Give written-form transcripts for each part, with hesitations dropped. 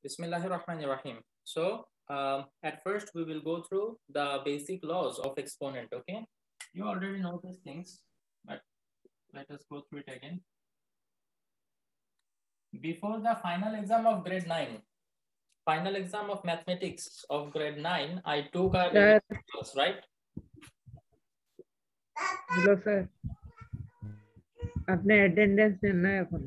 Bismillahirrahmanirrahim. So at first we will go through the basic laws of exponent. Okay, you already know these things, but let us go through it again. Before the final exam of grade 9, final exam of mathematics of grade 9, I took a revision class, right? Hello sir, आपने attendance देना है अपन।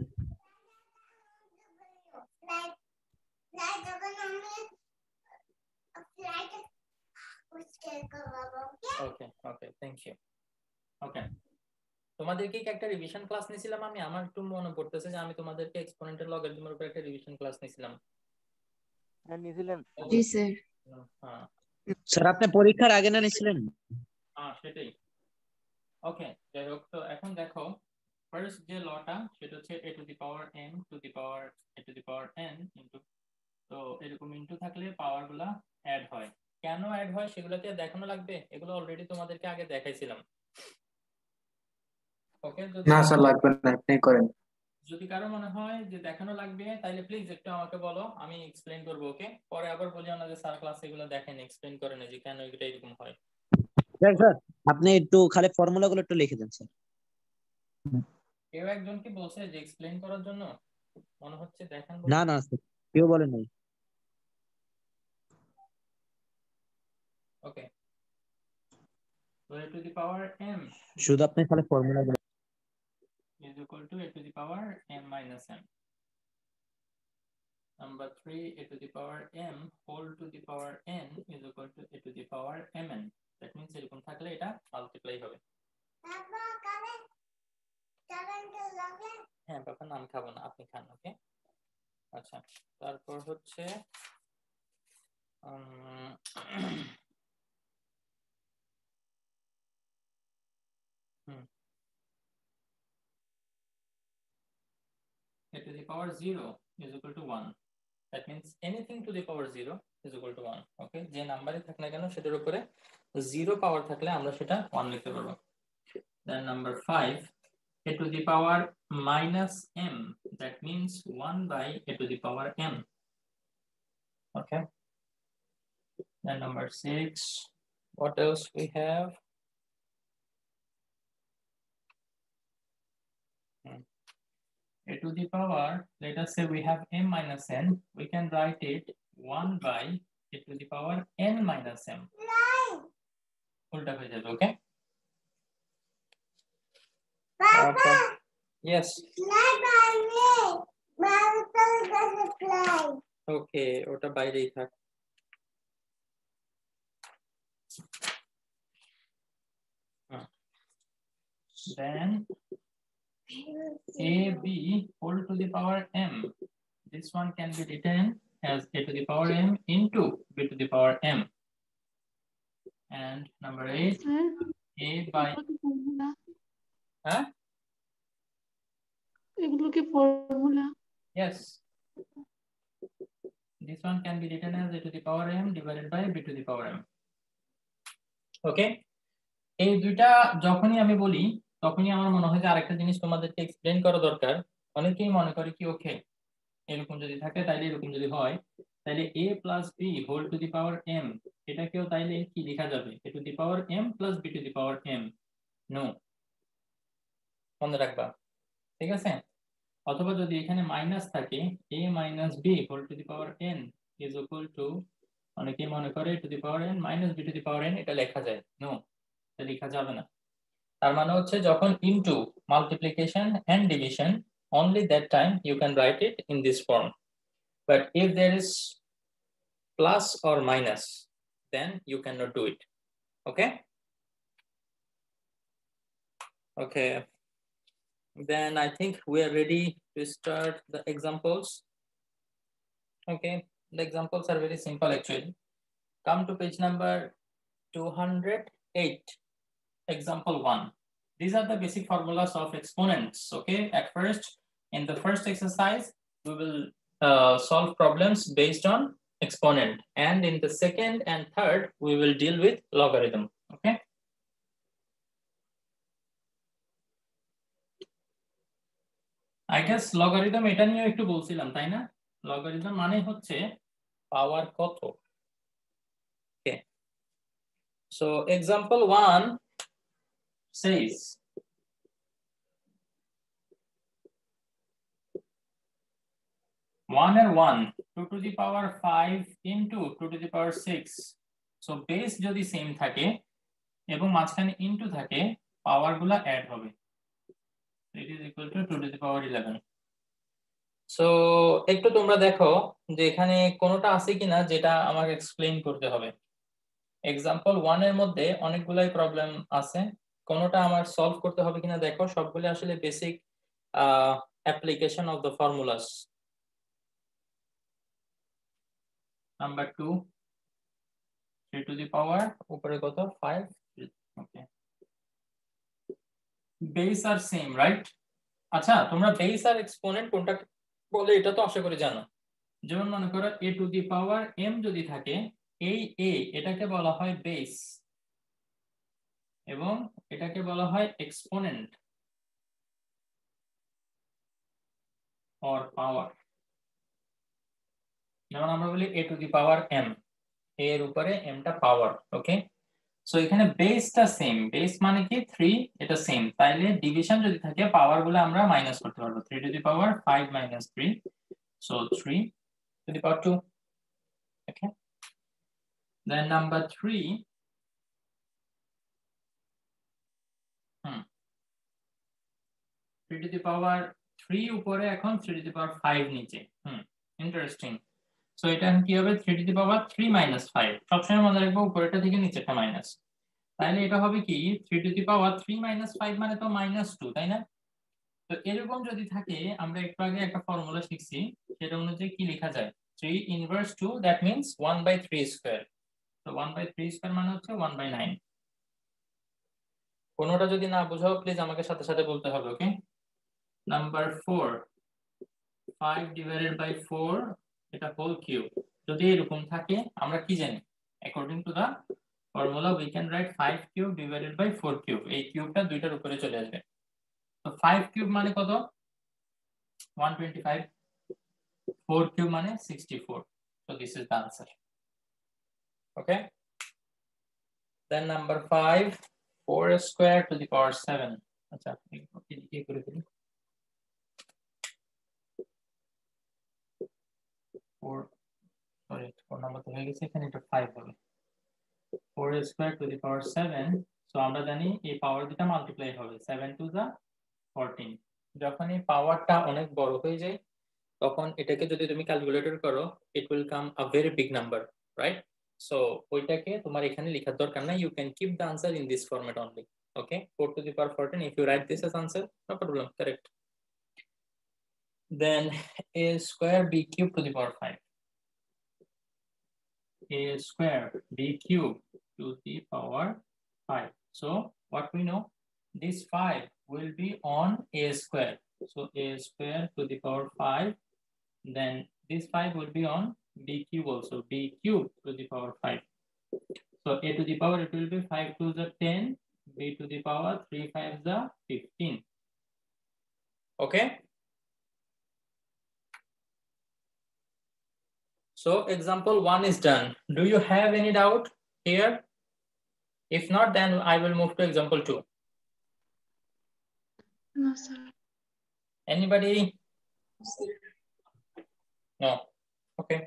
Okay, thank you. Okay. তোমাদেরকে কি একটা revision class নিছিলাম আমি? আমার একটু মনে পড়তেছে যে আমি তোমাদেরকে এক্সপোনেন্টের লগারিদমের উপর একটা রিভিশন ক্লাস নিছিলাম। হ্যাঁ নিছিলেন। জি স্যার। হ্যাঁ স্যার আপনি পরীক্ষার আগে না নিছিলেন? হ্যাঁ সেটাই। ওকে, যাই হোক, তো এখন দেখো ফার্স্ট যে লটা সেটা হচ্ছে a two the power m two the power a two the power n into, তো এরকম ইনটু থাকলে পাওয়ারগুলা অ্যাড হয়। কেন অ্যাড হয় সেগুলোকে দেখানো লাগবে? এগুলো অলরেডি তোমাদেরকে আগে দেখাইছিলাম। ওকে, না স্যার লাগবে না, আপনি করেন। যদি কারো মনে হয় যে দেখানো লাগবে তাহলে প্লিজ একটু আমাকে বলো, আমি এক্সপ্লেইন করব। ওকে, পরে আবার বলিও না যে স্যার ক্লাসে এগুলো দেখেন, এক্সপ্লেইন করে না যে কেন এটা এরকম হয়। স্যার স্যার আপনি একটু খালি ফর্মুলাগুলো একটু লিখে দেন স্যার। কেউ একজন কি বলছে যে এক্সপ্লেইন করার জন্য? মনে হচ্ছে দেখেন। না না স্যার, কেউ বলে নাই। ওকে, so a to the power m শুধু আপনি খালি ফর্মুলাগুলো is equal to a to the power m minus m. Number 3, a to the power m whole to the power n is equal to a to the power mn. That means এরকম থাকলে এটা multiply হবে। হ্যাঁ বাবা, নাম খাবো না, আপনি খান। ওকে, আচ্ছা, তারপর হচ্ছে a to the power 0 is equal to 1. That means anything to the power 0 is equal to 1. Okay, যে নাম্বারই থাক না কেন সেটার উপরে 0 পাওয়ার থাকলে আমরা সেটা 1 লিখতে পারবো। Then number 5, a to the power minus m, that means 1 by a to the power m. Okay, then number 6, what else we have? A to the power, let us say we have m minus n, we can write it 1 by a to the power n minus m. উল্টা হয়ে যাবে। ওকে, okay. Yes, ওকে, ওটা বাইরেই থাক। Then ab whole to the power m, this one can be written as a to the power m into b to the power m. And number 8, a by এগুলো কি formula? yes, this one can be written as a to the power m divided by b to the power m. Okay, এই দুইটা যখনই আমি বলি তখনই আমার মনে হয় যে আরেকটা জিনিস তোমাদেরকে এক্সপ্লেইন করা দরকার। অনেকেই মনে করে কি ওকে এরকম যদি থাকে তাইলে এরকম যদি হয় তাহলে a plus b whole to the power m, এটাকেও তাইলে কি লেখা যাবে? a to the power m plus b to the power m. No, মনে রাখবা, ঠিক আছে? অথবা যদি এখানে মাইনাস থাকে a minus b whole to the power n is equal to, অনেকেই মনে করে to the power n minus b to the power n, এটা লেখা যায়। নো, এটা লেখা যাবে না। তার মানে হচ্ছে যখন into multiplication and division, only that time you can write it in this form. But if there is plus or minus, then you cannot do it. Okay, okay, then I think we are ready to start the examples. Okay, the examples are very simple actually. Come to page number 208, example 1. These are the basic formulas of exponents. Okay, at first, in the first exercise we will solve problems based on exponent, and in the second and third we will deal with logarithm. Okay, I guess logarithm এটা নিয়ে একটু বলছিলাম তাই না? Logarithm মানে হচ্ছে পাওয়ার কত। ওকে, so example 1 says 1 এর 1 2 to the power 5 into 2 to the power 6, so base যদি সেম থাকে এবং মাঝখানে ইনটু থাকে পাওয়ারগুলো অ্যাড হবে, it is equal to 2 to the power 11। So একটু তোমরা দেখো যে এখানে কোনোটা আছে কিনা যেটা আমাকে এক্সপ্লেইন করতে হবে। এক্সাম্পল 1 এর মধ্যে অনেকগুলাই প্রবলেম আছে, কোনোটা আমার সলভ করতে হবে কিনা দেখো। সবগুলো আসলে basic application of the formulas. Number 2 3 to the power উপরে কত 5, ওকে, বেস আর সেম, রাইট? আচ্ছা, তোমরা বেস আর এক্সপোনেন্ট কোনটা বলে এটা তো আশা করি জানো। যেমন মনে করো a to the power m যদি থাকে, এই a এটাকে বলা হয় বেস এবং এটাকে বলা হয় এক্সপোনেন্ট অর পাওয়ার। যেমন আমরা বলি a to the power m, a এর উপরে m টা পাওয়ার। ওকে, সো এখানে বেসটা সেম, বেস মানে কি 3, এটা সেম, তাইলে ডিভিশন যদি থাকে পাওয়ার গুলো আমরা মাইনাস করতে পারবো। 3 to the power 5 minus 3, so 3 to the power 2। okay, then number 3 3 to the power 3 উপরে, এখন 3 to the power 5 নিচে। ইন্টারেস্টিং। সো এটা কি হবে 3 to the power 3 minus 5, সবসময় মনে রাখবো উপরেটা থেকে নিচেটা মাইনাস। তাহলে এটা হবে কি 3 to the power 3 minus 5 মানে তো -2, তাই না? তো এরকম যদি থাকে, আমরা একটু আগে একটা ফর্মুলা শিখছি, সেটা অনুযায়ী কি লেখা যায় 3 inverse 2, that means 1/3 square। তো 1/3 square মানে হচ্ছে 1/9। কোনোটা যদি না বুঝাও প্লিজ আমাকে সাথে সাথে বলতে হবে। ওকে, নাম্বার 4 5 divided by 4, এটা হোল কিউব। যদি এরকম থাকে আমরা কি জানি, according to the formula we can write 5 cube divided by 4 cube. এই কিউবটা দুইটার উপরে চলে আসবে। তো 5 কিউব মানে কত 125, 4 কিউব মানে 64। So this is the answer. Okay, then number 5 4 square to the power 7। আচ্ছা, এই করে দিই 4, সরি 4 নাম্বার তো হয়ে গেছে, এখানে এটা 5 হবে। 4 square to the power 7, so আমরা জানি এই পাওয়ার দুটো মাল্টিপ্লাই হবে, 7 to the 14। যখন এই পাওয়ারটা অনেক বড় হয়ে যায় তখন এটাকে যদি তুমি ক্যালকুলেটর করো, it will come a very big number, right? So ওইটাকে তোমার এখানে লেখার দরকার নাই, you can keep the answer in this format only. Okay, 4 to the power 14, if you write this as answer, no problem, correct. Then a square b cube to the power 5, a square b cube to the power 5. So what we know, this 5 will be on a square, so a square to the power 5, then this 5 will be on b cube also, b cube to the power 5. So a to the power, it will be 5 to the 10, b to the power 3 5 the 15. Okay, so example 1 is done. Do you have any doubt here? If not, then I will move to example 2. No, sir. Anybody? No. Okay,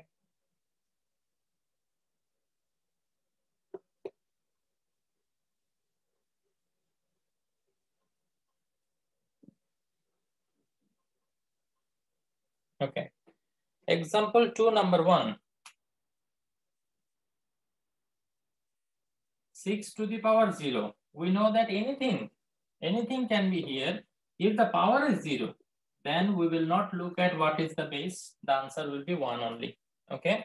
okay, example 2 number 1, 6 to the power 0. We know that anything can be here. If the power is 0, then we will not look at what is the base, the answer will be 1 only. Okay,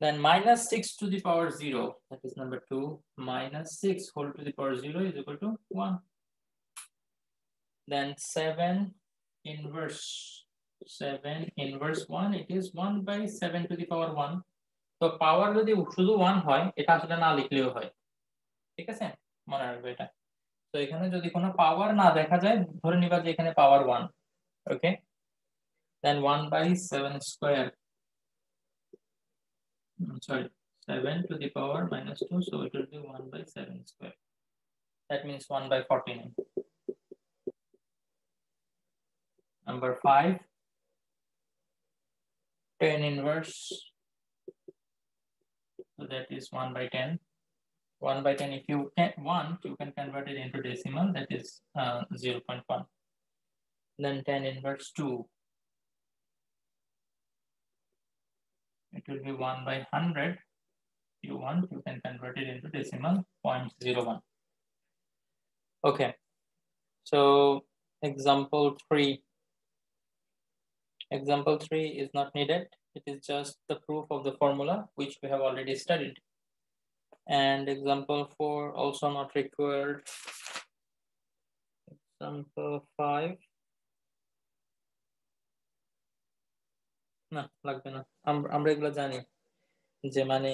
then minus 6 to the power 0, that is number 2, minus 6 whole to the power 0 is equal to 1. Then 7 inverse 1, it is 1/7 to the power 1. তো পাওয়ার যদি শুধু 1 হয়, এটা আসলে না লিখলেও হয়, ঠিক আছে, মনে রাখবে এটা। তো এখানে যদি কোনো পাওয়ার না দেখা যায়, ধরে নিবা যে এখানে পাওয়ার 1। ওকে, then 1 by 7 square. Sorry, 7 to the power minus 2, so it will be 1 by 7 square. That means 1 by 49. Number 5, 10 inverse. So that is 1 by 10. 1 by 10, if you want, you can convert it into decimal, that is 0.1. Then 10 inverse 2. It will be 1 by 100. If you want, you can convert it into decimal, 0.01. Okay, so example 3. Example 3 is not needed. It is just the proof of the formula, which we have already studied. And example 4 also not required. Example 5. না লাগবে না, আমরা এগুলো জানি যে মানে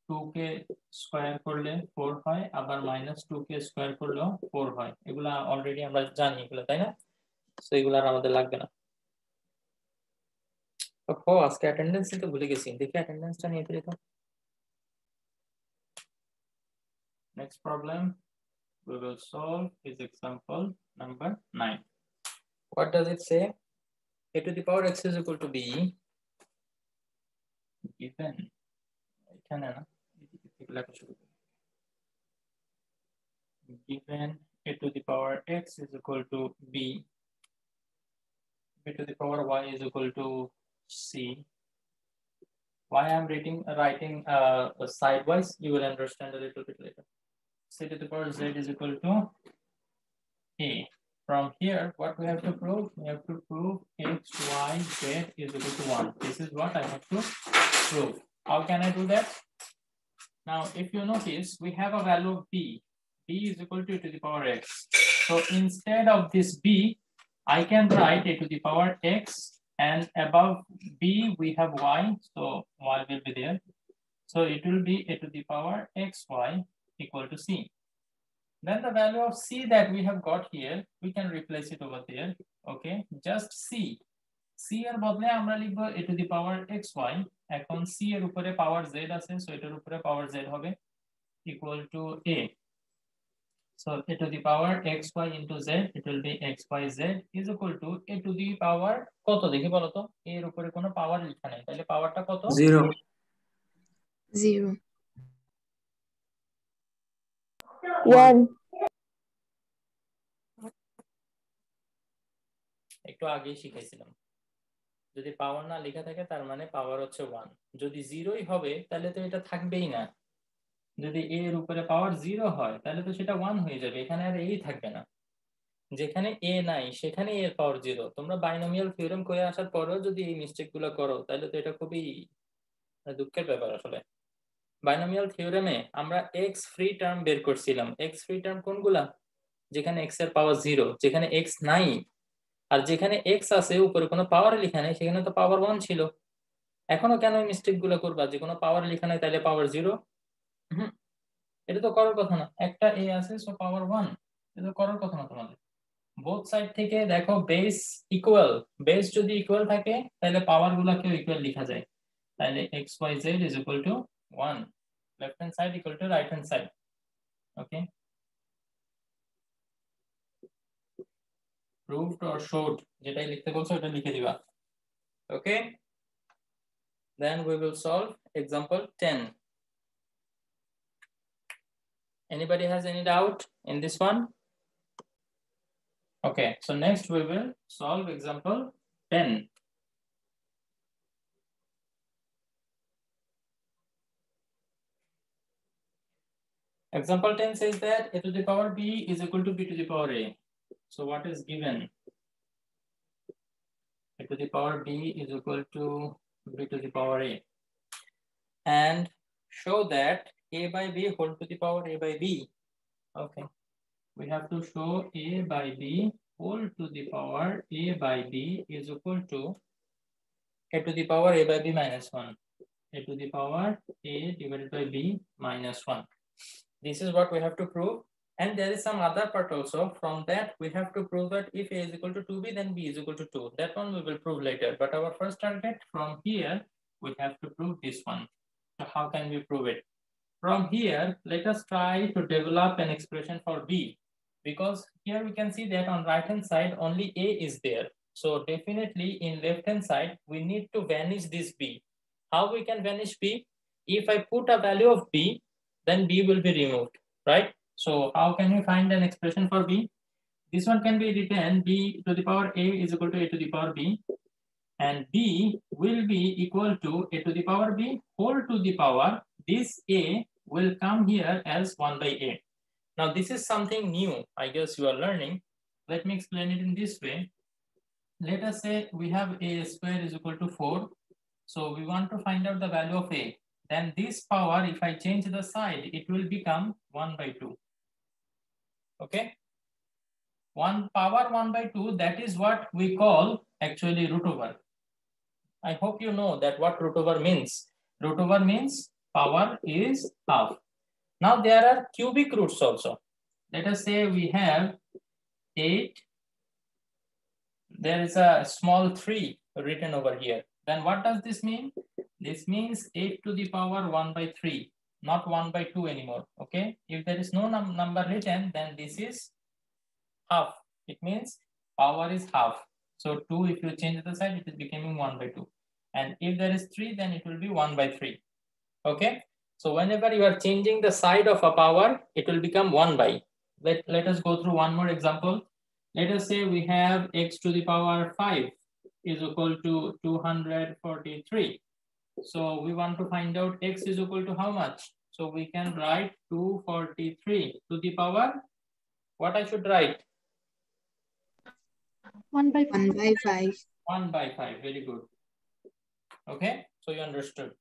2 কে square করলে 4 হয়, আবার -2 কে স্কয়ার করলেও 4 হয়। এগুলা অলরেডি আমরা জানি এগুলো, তাই না? সো এগুলো আর আমাদের লাগবে না। ও আজকে অ্যাটেন্ডেন্স তো ভুলে গেছি, দেখি অ্যাটেন্ডেন্সটা নিয়ে ফেলি তো। Next problem we will solve is example number 9. What does it say? A to the power x is equal to b given এখানে না, লেখা শুরু করি। Given a to the power x is equal to b, b to the power y is equal to c. Why I'm writing sidewise, you will understand a little bit later. C to the power z is equal to a. From here, what we have to prove? We have to prove x, y, z is equal to 1. This is what I have to prove. How can I do that? Now, if you notice, we have a value of b. B is equal to a to the power x. So instead of this b, I can write a to the power x, and above b we have y, so y will be there. So it will be a to the power xy equal to c. Then the value of c that we have got here, we can replace it over there. Okay, just c. c এর বদলে আমরা লিখব a to the power xy. এখন c এর উপরে পাওয়ার z আছে, so এটার উপরে পাওয়ার z হবে equal to a. So a to the power xy into z, it will be xyz is equal to a to the power কত দেখি বলো তো, a এর উপরে কোনো পাওয়ার লেখা নেই, তাহলে পাওয়ারটা কত? 0 1 একটু আগেই শিখাইছিলাম, যদি পাওয়ার না লেখা থাকে তার মানে পাওয়ার হচ্ছে 1। যদি 0ই হবে তাহলে তো এটা থাকবেই না। যদি a এর উপরে পাওয়ার 0 হয় তাহলে তো সেটা 1 হয়ে যাবে, এখানে আর a থাকবে না। যেখানে a নাই সেখানে a এর পাওয়ার 0। তোমরা বাইনোমিয়াল থিওরেম করে আসার পরেও যদি এই মিস্টেকগুলো করো তাহলে তো এটা খুবই দুঃখের ব্যাপার। আসলে বাইনোমিয়াল থিওরেমে আমরা x ফ্রি টার্ম বের করছিলাম। x ফ্রি টার্ম কোনগুলা? যেখানে x এর পাওয়ার 0, যেখানে x নাই আর যেখানে x আছে উপরে কোনো পাওয়ার লেখা নেই সেখানে তো পাওয়ার 1 ছিল। এখনো কেন এই মিস্টেকগুলো করবা যে কোনো পাওয়ার লেখা নাই তাহলে পাওয়ার 0? এটা তো করার কথা না। একটা a আছে, সো পাওয়ার 1, এটা করার কথা না তোমাদের। বোথ সাইড থেকে দেখো বেস ইকুয়াল, বেস যদি ইকুয়াল থাকে তাহলে পাওয়ারগুলোকেও ইকুয়াল লেখা যায়। তাহলে xyz is equal to 1, left hand side equal to right hand side. Okay, proved or showed, যেটাই লিখতে বলছো ওটা লিখে দিবা। Okay, then we will solve example 10. Anybody has any doubt in this one? Okay, so next we will solve example 10. Example 10 says that a to the power b is equal to b to the power a. So what is given? A to the power b is equal to b to the power a. And show that a by b whole to the power a by b. Okay, we have to show a by b whole to the power a by b is equal to a to the power a by b minus 1. A to the power a divided by b minus 1. This is what we have to prove. And there is some other part also. From that, we have to prove that if A is equal to 2B, then B is equal to 2. That one we will prove later. But our first target from here, we have to prove this one. So how can we prove it? From here, let us try to develop an expression for B. Because here we can see that on right hand side, only A is there. So definitely in left hand side, we need to vanish this B. How we can vanish B? If I put a value of B, then B will be removed, right? So how can we find an expression for B? This one can be written B to the power A is equal to A to the power B. And B will be equal to A to the power B whole to the power. This A will come here as 1 by A. Now this is something new, I guess you are learning. Let me explain it in this way. Let us say we have A square is equal to 4. So we want to find out the value of A. Then this power, if I change the side, it will become 1 by 2. Okay? 1 power 1 by 2, that is what we call actually root over. I hope you know that what root over means. Root over means power is half. Now there are cubic roots also. Let us say we have 8. There is a small 3 written over here. Then what does this mean? This means 8 to the power 1 by 3, not 1 by 2 anymore. Okay. If there is no number written, then this is half. It means power is half. So 2, if you change the side, it is becoming 1 by 2. And if there is 3, then it will be 1 by 3. Okay. So whenever you are changing the side of a power, it will become 1 by. Let us go through one more example. Let us say we have x to the power 5 is equal to 243. So we want to find out x is equal to how much? So we can write 243 to the power. What I should write? 1 by 5. 1 by 5. Very good. Okay. So you understood.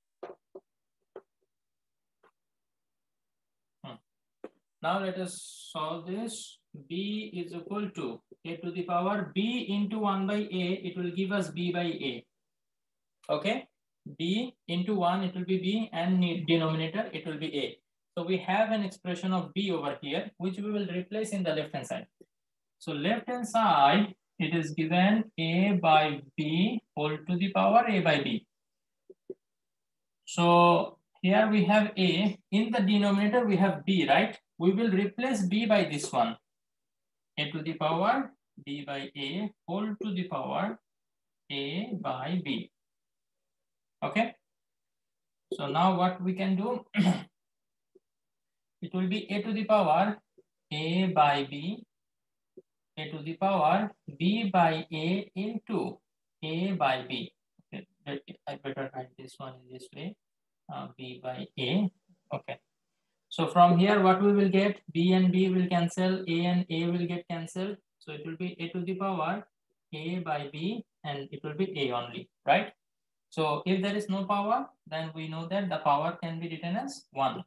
Now let us solve this. B is equal to A to the power B into 1 by A. It will give us B by A. Okay. B into 1, it will be B, and denominator, it will be A. So we have an expression of B over here, which we will replace in the left hand side. So left hand side, it is given A by B whole to the power A by B. So here we have A. In the denominator, we have B, right? We will replace B by this one. A to the power B by A whole to the power A by B. Okay. So now what we can do, it will be A to the power A by B, A to the power B by A into A by B. Okay. I better write this one in this way, B by A. Okay. So from here, what we will get, B and B will cancel, A and A will get cancelled. So it will be A to the power A by B, and it will be A only, right? So if there is no power, then we know that the power can be written as 1.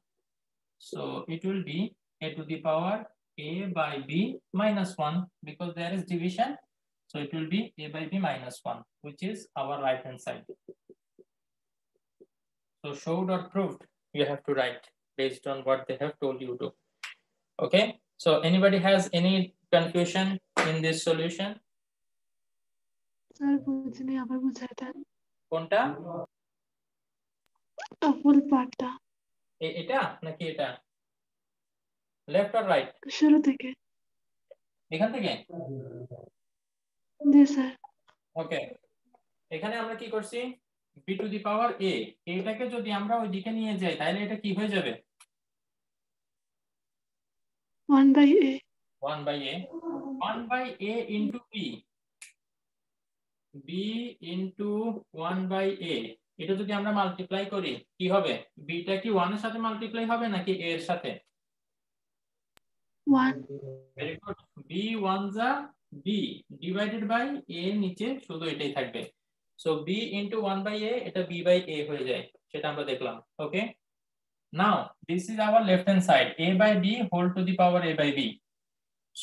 So it will be A to the power A by B minus 1, because there is division. So it will be A by B minus 1, which is our right hand side. So showed or proved, you have to write based on what they have told you to. Okay. So anybody has any confusion in this solution? Sir, বুঝিনি আবার বুঝাই দেন। কোনটা? ফুল পার্টটা। এটা নাকি এটা? Left or right? শুরু থেকে। এখান থেকে? জি স্যার। ওকে। এখানে আমরা কি করছি? b to the power a, এটাকে যদি আমরা ওই দিকে নিয়ে যাই তাহলে এটা কি হয়ে যাবে? 1 by a 1 by a into b into 1 by a, এটা যদি আমরা মাল্টিপ্লাই করি কি হবে? b টা কি 1 এর সাথে মাল্টিপ্লাই হবে নাকি a এর সাথে? 1 ভেরি গুড। b 1 যা b ডিভাইডেড বাই a, নিচে শুধু এটাই থাকবে। So b into 1 by a, এটা b by a হয়ে যায়, সেটা আমরা দেখলাম। Okay, now this is our left hand side, a by b whole to the power a by b.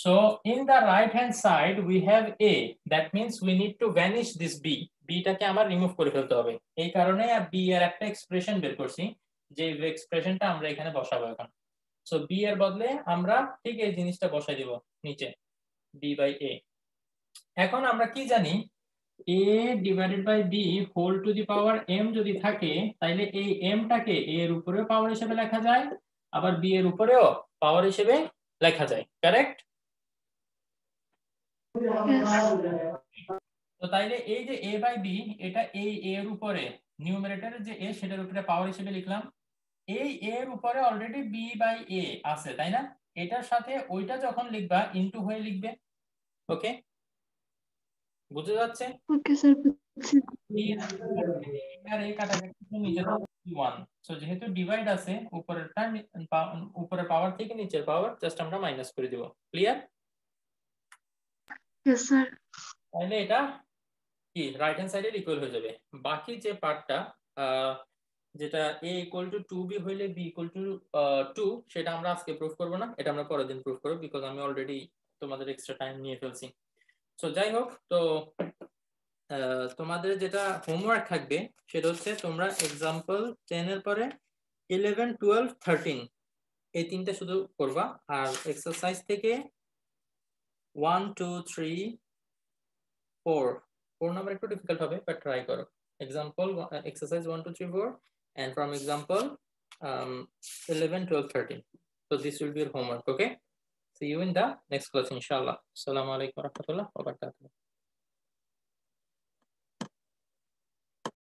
So in the right hand side we have a, that means we need to vanish this b. b টাকে আমার remove করে ফেলতে হবে, এই কারণে b এর একটা expression বের করছি, যে এক্সপ্রেশনটা আমরা এখানে বসাবো এখন। সো বি এর বদলে আমরা ঠিক এই জিনিসটা বসাই দিব নিচে বি বাই এ। এখন আমরা কি জানি a divided by b whole to the power m যদি থাকে তাহলে এই m টাকে a এর উপরেও পাওয়ার হিসেবে লেখা যায় আবার b এর উপরেও পাওয়ার হিসেবে লেখা যায়, কারেক্ট? তো তাইলে এই যে a বাই b এটা এই a এর উপরে নিউমারেটরের যে a সেটার উপরে পাওয়ার হিসেবে লিখলাম, এই a এর উপরে অলরেডি b বাই a আছে তাই না, এটার সাথে ওইটা যখন লিখবা ইনটু হয়ে লিখবে। ওকে, বুঝা যাচ্ছে? ওকে স্যার বুঝছি। আর এই কাটাকাটি নিচে 1, সো যেহেতু ডিভাইড আছে উপরেরটা উপরের পাওয়ার থেকে নিচের পাওয়ার জাস্ট আমরা মাইনাস করে দিব। ক্লিয়ার? Yes sir. তাহলে এটা কি রাইট হ্যান্ড সাইডের ইকুয়াল হয়ে যাবে। বাকি যে পার্টটা যেটা a ইকুয়াল টু 2b হইলে b ইকুয়াল টু 2 সেটা আমরা আজকে প্রুফ করব না, এটা আমরা পরের দিন প্রুফ করব বিকজ আমি অলরেডি তোমাদের এক্সট্রা টাইম নিয়ে ফেলছি। সো যাই হোক, তো তোমাদের যেটা হোমওয়ার্ক থাকবে সেটা হচ্ছে তোমরা एग्जांपल 10 এর পরে 11 12 13 এই তিনটা শুধু করবা, আর এক্সারসাইজ থেকে 1 2 3 4 নাম্বার একটু ডিফিকাল্ট হবে বাট ট্রাই করো। Example exercise 1 2 3 4 and from example 11 12 13. So this will be your homework. Okay, see you in the next class inshallah. Assalamu alaikum warahmatullahi wabarakatuh.